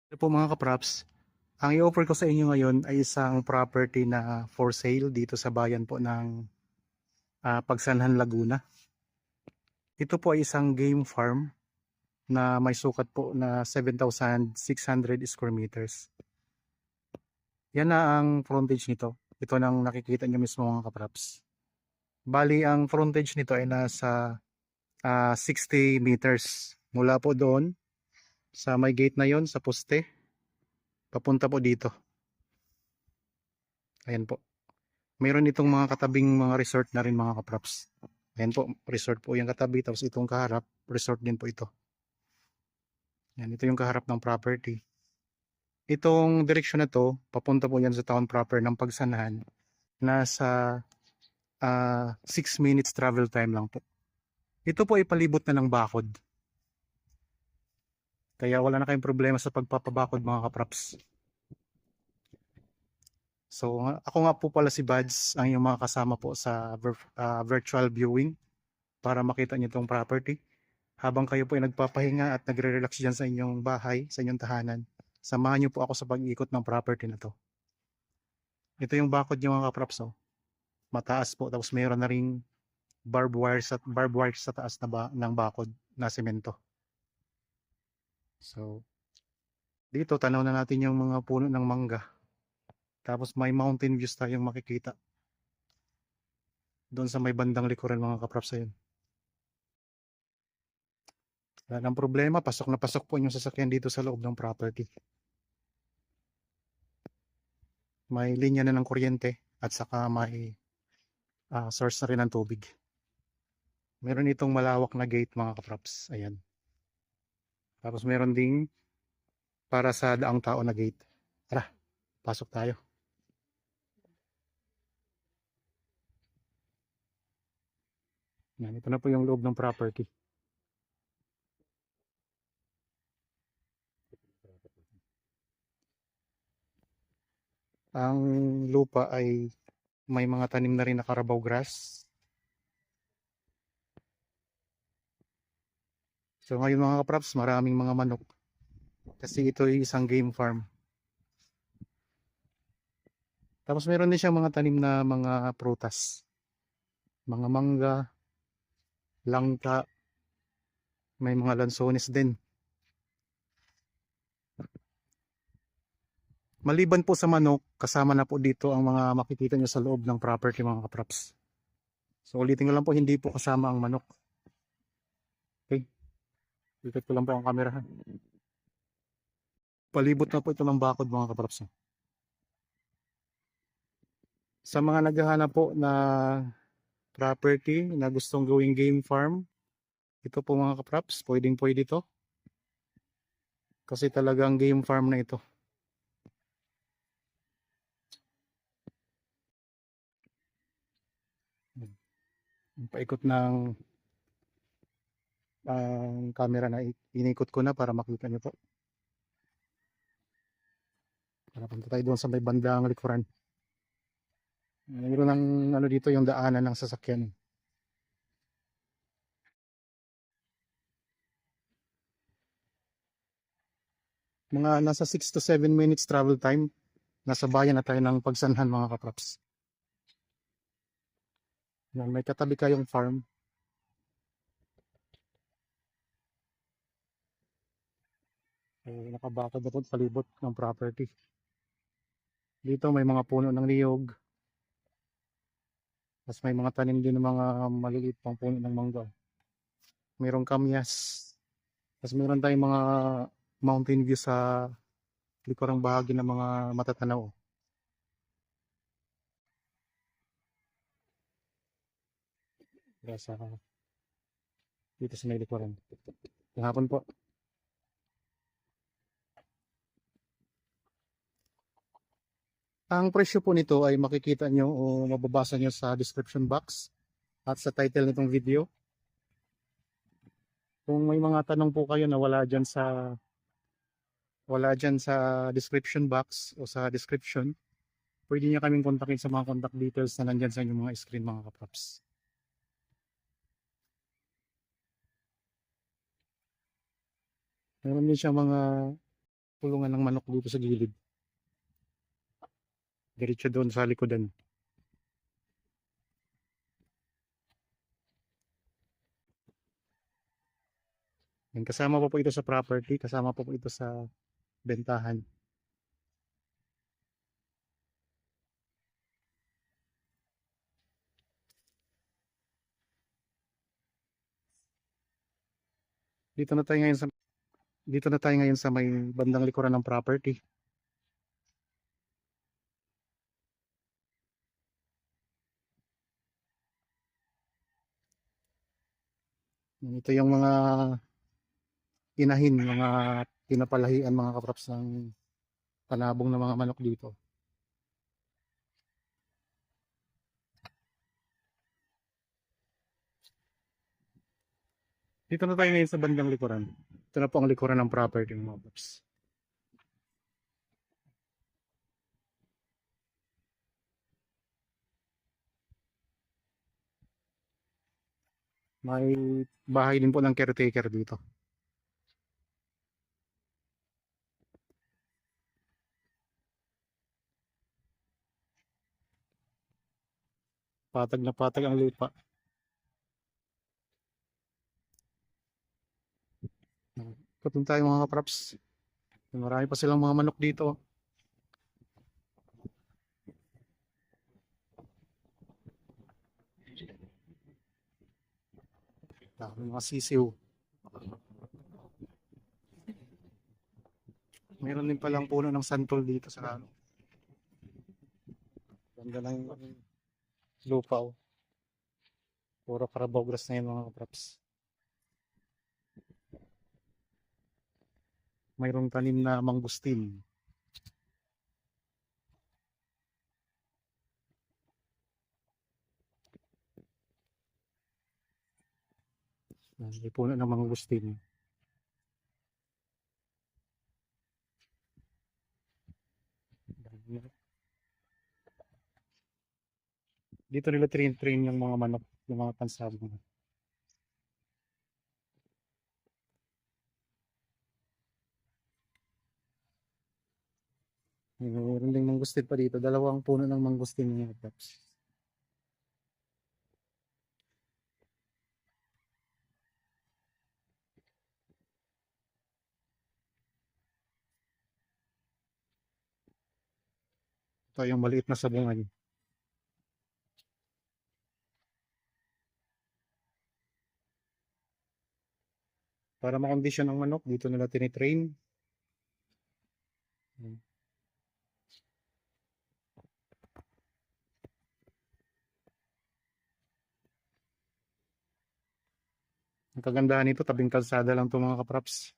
Ito po mga kapraps, ang i-offer ko sa inyo ngayon ay isang property na for sale dito sa bayan po ng Pagsanhan, Laguna. Ito po ay isang game farm na may sukat po na 7,600 square meters. Yan na ang frontage nito. Ito nang nakikita nyo mismo mga kapraps. Bali ang frontage nito ay nasa 60 meters. Mula po doon sa may gate na yon sa poste, papunta po dito. Ayan po. Mayroon itong mga katabing mga resort na rin mga kaprops. Ayan po, resort po yung katabi. Tapos itong kaharap, resort din po ito. Ayan, ito yung kaharap ng property. Itong direksyon na to, papunta po yan sa town proper ng Pagsanahan. Nasa 6 minutes travel time lang po. Ito po ay palibot na ng bakod. Kaya wala na kayong problema sa pagpapabakod mga kaprops. So ako nga po pala si Bads, ang inyong mga kasama po sa virtual viewing para makita niyo itong property. Habang kayo po ay nagpapahinga at nagre-relax dyan sa inyong bahay, sa inyong tahanan, samahan niyo po ako sa pag-ikot ng property na to. Ito yung bakod niyo mga kaprops. Oh. Mataas po, tapos mayroon na ring barbed wire sa taas ng bakod na semento. So dito tanaw na natin yung mga puno ng mangga. Tapos may mountain views tayong makikita. Doon sa may bandang likuran mga kaprops ayun. Wala nang problema, pasok na pasok po yung sasakyan dito sa loob ng property. May linya na ng kuryente at saka may source na rin ng tubig. Meron itong malawak na gate mga kaprops. Ayan. Tapos meron ding para sa daang tao na gate. Tara, pasok tayo. Yan, ito na po yung loob ng property. Ang lupa ay may mga tanim na rin na Carabao grass. So ngayon mga kaprops, maraming mga manok. Kasi ito ay isang game farm. Tapos meron din siyang mga tanim na mga prutas. Mga mangga, langka, may mga lansones din. Maliban po sa manok, kasama na po dito ang mga makikita nyo sa loob ng property mga kaprops. So ulitin ko lang po, hindi po kasama ang manok. Okay, ikot ko lang po ang camera. Palibot na po ito ng bakod mga kaprops. Sa mga naghahanap po na property na gustong gawing game farm, ito po mga kaprops, pwede ito. Kasi talagang game farm na ito. Paikot ng camera na inikot ko na para makita nyo po. Para punta tayo doon sa may bandang likuran. Mayroon ng ano dito yung daanan ng sasakyan. Mga nasa 6 to 7 minutes travel time. Nasa bayan na tayo ng Pagsanhan mga kaprops. Yan, may katabi kayong farm. Nakabakod na po palibot ng property. Dito may mga puno ng niyog. Tapos may mga tanim din ng mga maliliit pang puno ng mangga. Mayroong kamyas. Tapos mayroon tayong mga mountain view sa likurang bahagi ng mga matatanaw. Sa dito sa may likuran. Hapon po. Ang presyo po nito ay makikita nyo o mababasa nyo sa description box at sa title nitong video. Kung may mga tanong po kayo na wala dyan sa description box o sa description, pwede nyo kaming kontakin sa mga contact details na nandyan sa inyong mga screen mga kaprops. Meron din siya mga kulungan ng manok dito sa gilid. Diretso doon sa likodan. Yan, kasama po ito sa property, kasama po ito sa bentahan. Dito na tayo ngayon sa may bandang likuran ng property. Ito yung mga inahin, mga pinapalahian mga kaprops ng panabong ng mga manok dito. Dito na tayo ngayon sa bandang likuran. Ito na po ang likuran ng property mga kaprops. May bahay din po ng caretaker dito. Patag na patag ang lupa. Ikot tayo mga kaprops. Marami pa silang mga manok dito. Mga sisiw. Mayroon din palang puno ng santol dito sa ano. Ganda ng lupa. Puro Carabao grass na yun mga kaprops. Mayroong tanim na mangustin. May puno ng mangustin. Dito nila train yung mga manok, yung mga pansabong. Mayroon ding mangustin pa dito. Dalawang puno ng mangustin mga kaprops. Ito yung maliit na sabungan. Para makondisyon ang manok, dito nila tinitrain. Ang kagandahan nito, tabing kalsada lang ito mga kaprops.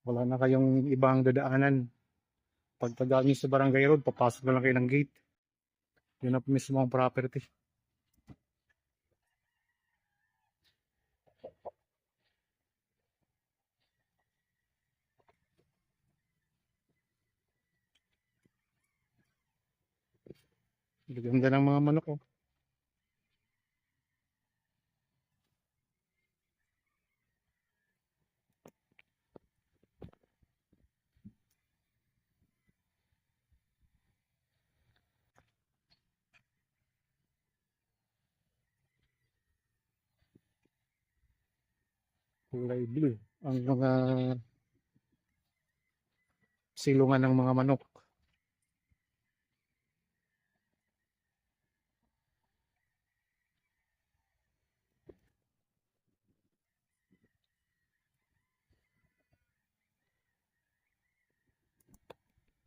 Wala na kayong ibang dadaanan. Pag tagaan nyo sa barangay road, papasok na lang kayo ng gate. Yun na mismo ang property. Ganda ng mga manok oh. Kulay blue ang mga silungan ng mga manok.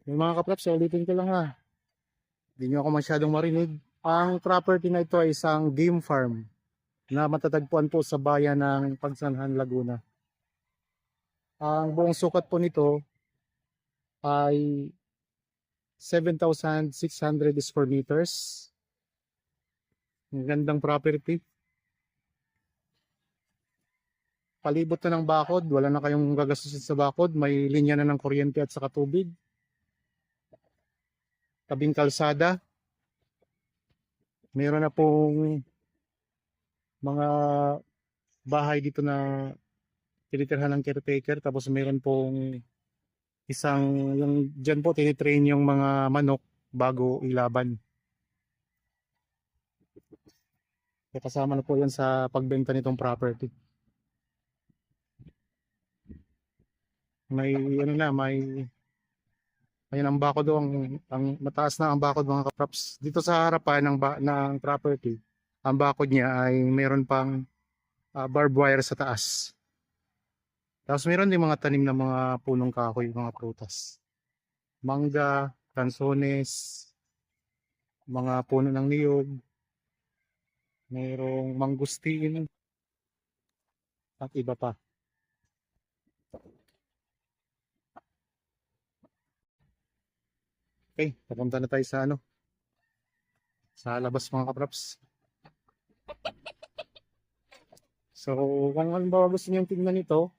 Yung mga kaprops, ulitin ko lang ha. Hindi nyo ako masyadong marinig. Ang property na ito ay isang game farm na matatagpuan po sa bayan ng Pagsanhan, Laguna. Ang buong sukat po nito ay 7,600 square meters. Ang gandang property. Palibot na ng bakod, wala na kayong gagastusin sa bakod, may linya na ng kuryente at saka tubig. Tabing kalsada. Meron na pong mga bahay dito na tinitirhan ng caretaker, tapos meron pong Yung dyan po tinitrain yung mga manok bago ilaban. Kaya kasama na po yan sa pagbenta nitong property. May ano na, ayun ang bakod doon, ang mataas na ang bakod mga kaprops. Dito sa harapan ng property, ang bakod niya ay meron pang barbed wire sa taas. Tapos meron din mga tanim na mga punong kahoy, mga prutas. Mangga, lansones, mga puno ng niyog, mayroong mangustin, at iba pa. Okay, papunta na tayo sa labas mga kaprops. So, kung halimbawa gusto niyo tingnan ito,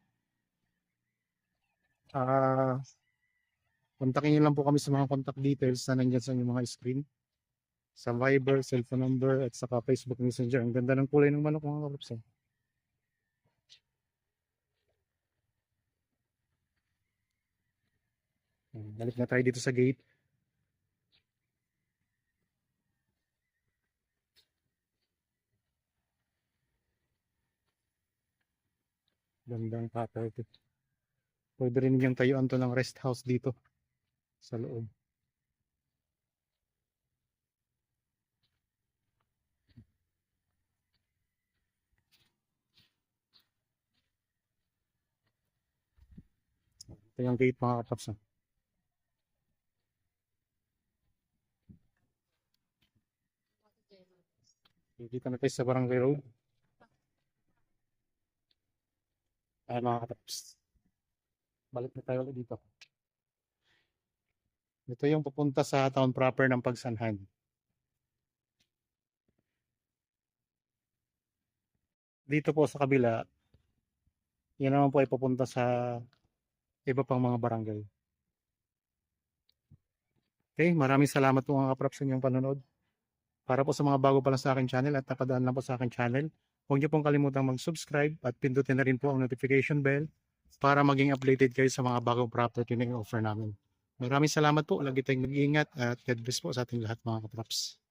kontakin niyo lang po kami sa mga contact details na nandiyan sa inyong mga screen. Sa Viber, cellphone number, at saka Facebook Messenger. Ang ganda ng kulay ng manok mga kaprops. Balik na tayo dito sa gate. Gandang property. Pwede rin yung tayuan to ng rest house dito sa loob. Ito yung gate mga kapaps. Dito na tayo sa Barangay Road. Ay mga kapaps. Balik na tayo ulit dito. Ito yung pupunta sa town proper ng Pagsanhan. Dito po sa kabila, yan naman po ay pupunta sa iba pang mga barangay. Okay, maraming salamat po mga kaprops sa inyong panonood. Para po sa mga bago pa lang sa akin channel at napadaan lang po sa akin channel, huwag niyo pong kalimutang mag-subscribe at pindutin na rin po ang notification bell para maging updated kayo sa mga bagong property na i-offer namin. Maraming salamat po. Lagi tayong mag-iingat at God bless po sa ating lahat mga kaprops.